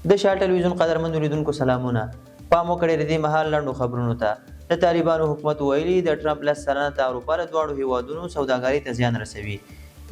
د شاه ټلویزیون قدرمن لیدونکو سلامونه. پام وکړئ د دې مهال لنډو خبرونو ته. د طالبانو حکومت ویلي د ټرمپ لس سلنه تعرفه د دواړو هیوادونو سوداګرۍ ته زیان رسوي.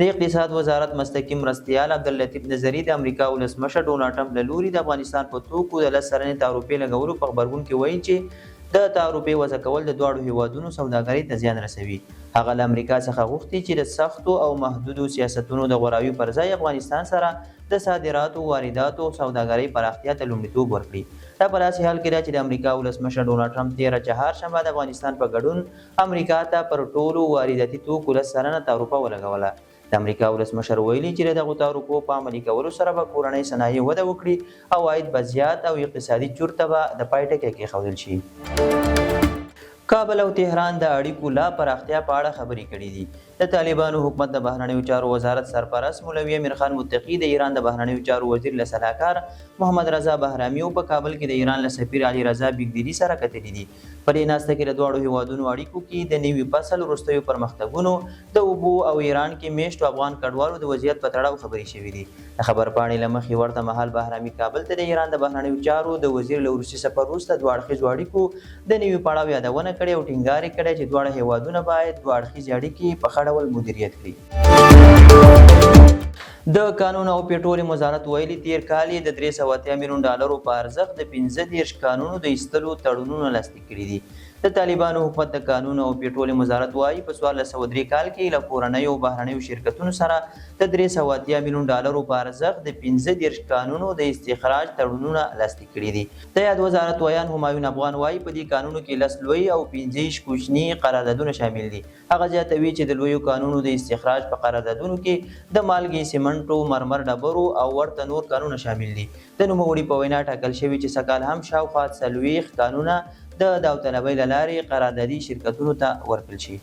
د اقتصاد وزارت مستقیم مرستیال عبداللطیف نظري د امریکا ولسمشر ډونالډ ټرمپ له لوري د افغانستان په توکو د 10 سلنې تعرفې لګولو په غبرګون کې وایي چې د تعرفې وضع کول د دواړو هیوادونو سوداګرۍ ته زیان رسوي. هغه له امریکا څخه غوښتي چې د سختو او محدودو سیاستونو د غوراوي پر ځای افغانستان سره د صادراتو، وارداتو او سوداګرۍ پراختیا ته لومړیتوب ورکړي. دا په داسې حال کې ده چې د امریکا ولسمشر ډونالډ ټرمپ تېره چهارشنبه د افغانستان په ګډون امریکا ته پر ټولو وارداتي توکو 10 سلنه تعرفه ولګوله. د امریکا ولسمشر ویلي چې د دغو تعرفو په عملي کولو سره به کورنۍ صنایع وده وکړي او عاید به زیات او اقتصادي چورته به د پای ټکی کېښودل شي. کابل او تهران د اړیکو لا پراختیا په اړه خبرې کړې دي. د طالبانو حکومت د بهرنیو چارو وزارت سرپرست مولوي امیر خان متقي د ایران د بهرنیو چارو وزیر له سلاکار محمد رضا بهرامي او په کابل کې د ایران له سفیر علي رضا بیګدیری سره کتلي دي. په دې ناسته کې د دواړو هیوادونو اړیکو کې د نوي فصل وروستیو پرمختګونو، د اوبو او ایران کې میشتو افغان کډوالو د وضعیت په تړاو خبرې شوې دي. د خبرپاڼې له مخې ورته مهال بهرامي کابل ته د ایران د بهرنیو چارو د وزیر له وروستي سفر وروسته دوه اړخیزو اړیکو د نوي پړاو یادونه کړې او ټینګار یې کړی چې دواړه هیوادونه باید دوه اړخیزې اړیکې په ښه ډول مدیریت کړي. د قانون او پټرول وزارت ویلي تیر کال یې د 380 میلیون ډالرو په ارزښت د 15 قانونو د ایستلو تړونونه لاسلیک کړي دي. د طالبانو حکومت د قانون او پټرول وزارت وایي په 1403 کال کې له کورنیو او بهرنیو شرکتونو سره د 380 میلیون ډالرو په ارزښت د 15 قانونو د استخراج تړونونه لاسلیک کړي دي. د یاد وزارت ویان همایون افغان وایي په دې قانونو کې 10 لوی او 15 کوچني قراردادونه شامل دي. هغه زیاتوي چې د لویو قانونو د استخراج په قراردادونو کې د مالګې، سیمنټو، مرمر ډبرو او ورته نور قانونونه شامل دي. د نوموړي په وینا ټاکل شوي چې سږ کال هم شاوخوا 40 قانونه د داوطلبۍ له لارې قراردادي شرکتونو ته ورکړل شي.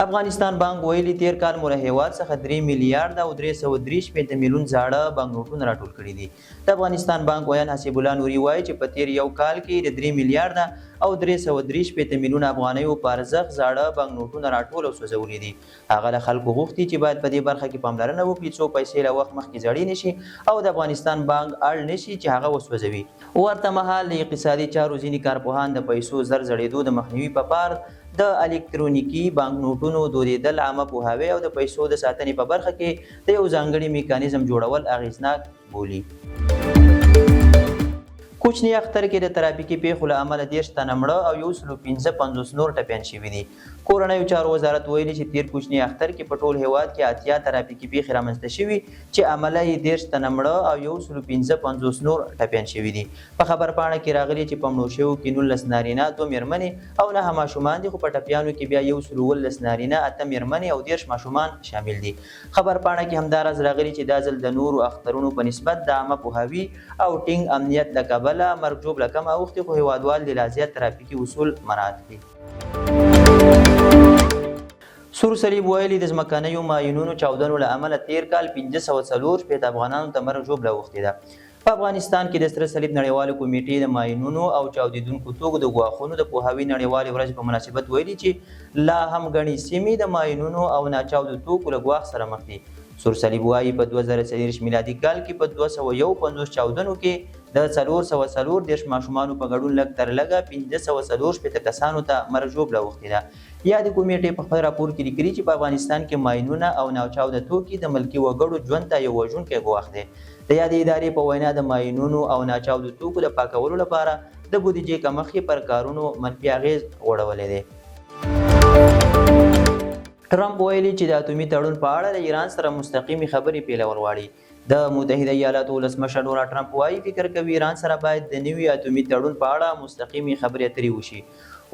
افغانستان بانک ویلي تیر کال مو له هیواد څخه 3 میلیارډ او 333 میلیون زاړه بانکنوټونه راټول کړي دي. د افغانستان بانک ویان حسیب الله نوري وایي چې په تیر یو کال کې د 3 میلیارډ او 333 میلیون افغانیو په ارزښت زاړه بانکنوټونه راټول او سوځولي دي. هغه له خلکو غوښتي چې باید په دې برخه کې پاملرنه وکړي څو پیسې له وخت مخکې زړې نشي او د افغانستان بانک اړ نشي چې هغه وسوځوي. ورته مهال د اقتصادي چارو ځینې کارپوهان د پیسو زر زړېدو د مخنیوي په پار د الکترونیکي بانکنوټونو دودېدل، عامه پوهاوی او د پیسو د ساتنې په برخه کې د یو ځانګړي میکانیزم جوړول اغیزناک بولي. کوچني اختر کې د ترافیکي پیښو له امله 10 تنه مړه او 155 نور ټپیان شوي دي. کورنیو چارو وزارت ویلي چې تیر کوچني اختر کې په ټول هیواد کې 80 ترافیکي پیښې رامنځته شوي چې عمله یې 10 تنه مړه او 155 نور ټپیان شوي دي. په خبرپاڼه کې راغلي چې په مړو شویو کې 19 نارینه، 2 میرمنې او 9 ماشومان دي، خو په ټپیانو کې بیا 119 نارینه، 8 میرمنې او 10 ماشومان شامل دي. خبرپاڼه کې همداراز راغلي چې دا ځل د نورو اخترونو په نسبت د عامه پوهاوي او ټینګ امنیت له کبله مرګ ژوبله کمه اوښتې، خو هیوادوال د لا زیات ترافیکي اصول مراعات کړي. سور صلیب ویلي د ځمکنیو ماینونو چاودنو له امله تیر کال 540 افغانانو ته مرګ ژوبله اوښتې ده. په افغانستان کې د سره صلیب نړیوالې کمیټې د ماینونو او چاودیدونکو توکو د ګواښونو د پوهاوي نړیوالې ورځې په مناسبت ویلي چې لا هم ګڼې سیمې د ماینونو او ناچاودو توکو له ګواښ سره مخ دي. سور صلیب وایي په 2023 میلادي کال کې په 251 چاودنو کې د 440 ماشومانو په ګډون لږ تر لږه 540 کسانو ته مرګ ژوبله اوښتې ده. یادې کمیټې په خپل راپور کې لیکلي چې په افغانستان کې ماینونه او ناچاوده توکي د ملکي وګړو ژوند ته یو وژونکی ګواښ دی. د یادې ادارې په وینا د ماینونو او ناچاودو توکو د پاکولو لپاره د بودیجې کمښت پر کارونو منفي اغیز غوړولی دی. ټرمپ ویلي چې د اتومي تړون په اړه د ایران سره مستقیمې خبرې پیلول غواړي. د متحده ایالاتو ولسمشر ډونالډ ټرمپ وایي فکر کوي ایران سره باید د نوي اتومي تړون په اړه مستقیمې خبرې اترې وشي.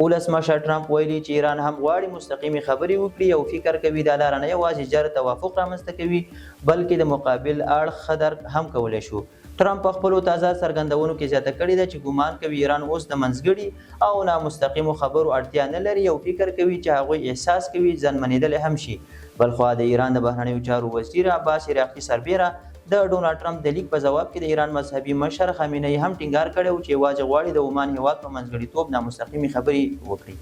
ولسمشر ټرمپ ویلي چې ایران هم غواړي مستقیمې خبرې وکړي او فکر کوي دا لاره نه یوازې جر توافق رامنځته کوي بلکې د مقابل اړخ ښه درک هم کولی شو. ټرمپ په خپلو تازه څرګندونو کې زیاته کړې ده چې ګمان کوي ایران اوس د منځګړي او نامستقیمو خبرو اړتیا نه لري او فکر کوي چې هغوی احساس کوي ځانمنېدلی هم شي. بلخوا د ایران د بهرنیو چارو وزیر عباس عراقي سربیره د ډونالډ ټرمپ د لیک په جواب کې د ایران مذهبي مشر خامنه ای هم ټینګار کړی و چې یوازې غواړي د عمان هیواد په منځګړیتوب نامستقیمې خبرې وکړي.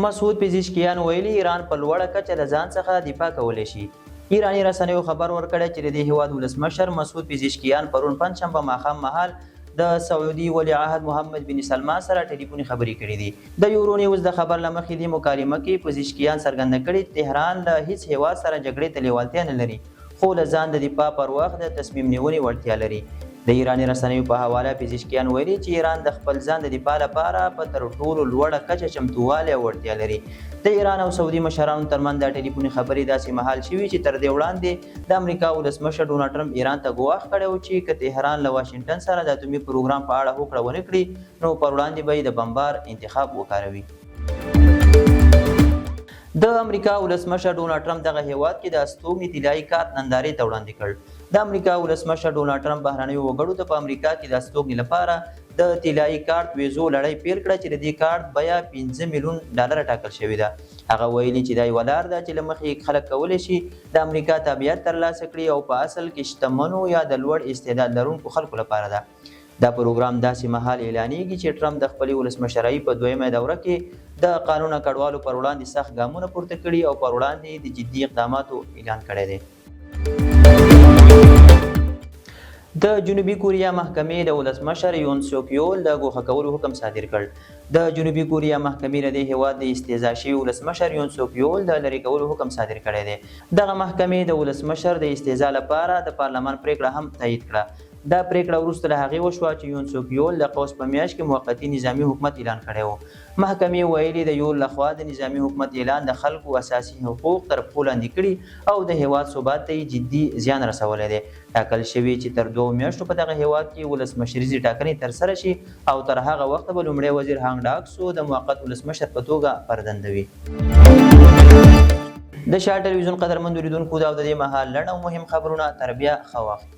مسعود پزشکیان ویلي ایران په لوړه کچه له ځان څخه دفاع کولی شي. ایرانی رسنیو خبر ورکړی چې د دې هیواد ولسمشر مسعود پزشکیان پرون پنجشنبه ماښام مهال د سعودي ولیعهد محمد بن سلمان سره ټلیفوني خبرې کړې دي. د یورو نیوز د خبر له مخې دې مکالمه کې پزشکیان څرګنده کړې تهران له هیڅ هیواد سره جګړې ته لیوالتیا نه لري، خو له ځان د دفاع پر وخت د تصمیم نیونې وړتیا لري. د ایرانی رسنیو په حواله پزشکیان ویلي چې ایران د خپل ځان د دفاع لپاره په تر ټولو لوړه کچه چمتووالی او وړتیا لري. د ایران او سعودي مشرانو ترمنځ دا ټلیفوني خبرې داسې مهال شوي چې تر دې وړاندې د امریکا ولسمشر ډونالډ ټرمپ ایران ته ګواښ کړی و چې که تهران له واشنګټن سره د اټومي پروګرام په اړه هوکړه ونه کړي نو پر وړاندې به یې د بمبار انتخاب وکاروي. د امریکا ولسمشر ډونالډ ټرمپ دغه هیواد کې د استوګنې طلایي کارت نندارې ته وړاندې کړ. د امریکا ولسمشر ډونالډ ټرمپ بهرنیو وګړو ته په امریکا کې د استوګنې لپاره د طلایي کارت ویزو لړۍ پیل کړه چې د دې کارت بیه $5 میلیون ټاکل شوې ده. هغه ویلي چې دا یوه لار ده چې له مخې خلک کولی شي د امریکا تابعیت ترلاسه کړي او په اصل کې شتمنو یا د لوړ استعداد لرونکو خلکو لپاره ده. دا پروګرام داسې مهال اعلانیږي چې ټرمپ د خپلې ولسمشرۍ په دویمه دوره کې د قانون کډوالو پر وړاندې سخت ګامونه پورته کړي او پر وړاندې د جدي اقداماتو اعلان کړی دی. د جنوبي کوریا محکمې د ولسمشر یون سوک یول د ګوښه کولو حکم صادر کړ. د جنوبي کوریا محکمې له دې هیواد د استهزا شوي ولسمشر یون سوک یول د لرې کولو حکم صادر کړی دی. دغه محکمې د ولسمشر د استهزا لپاره د پارلمان پریکړه هم تایید کړه. دا پریکړه وروسته له هغې وشوه چې یون سوک یول د قوس په میاشت کې موقتي نظامي حکومت اعلان کړی و. محکمې ویلي د یول لخوا د نظامي حکومت اعلان د خلکو اساسي حقوق تر پښو لاندې کړي او د هیواد ثبات ته یې جدي زیان رسولی دی. ټاکل شوي چې تر 2 میاشتو په دغه هیواد کې ولسمشریزې ټاکنې ترسره شي او تر هغه وخته به لومړی وزیر هانګ ډاکسو د موقت ولسمشر په توګه پردندوي. د شاه ټلویزیون قدرمن اوریدونکو دا د دې مهال لنډ او مهم خبرونه تر بیا ښه وخت.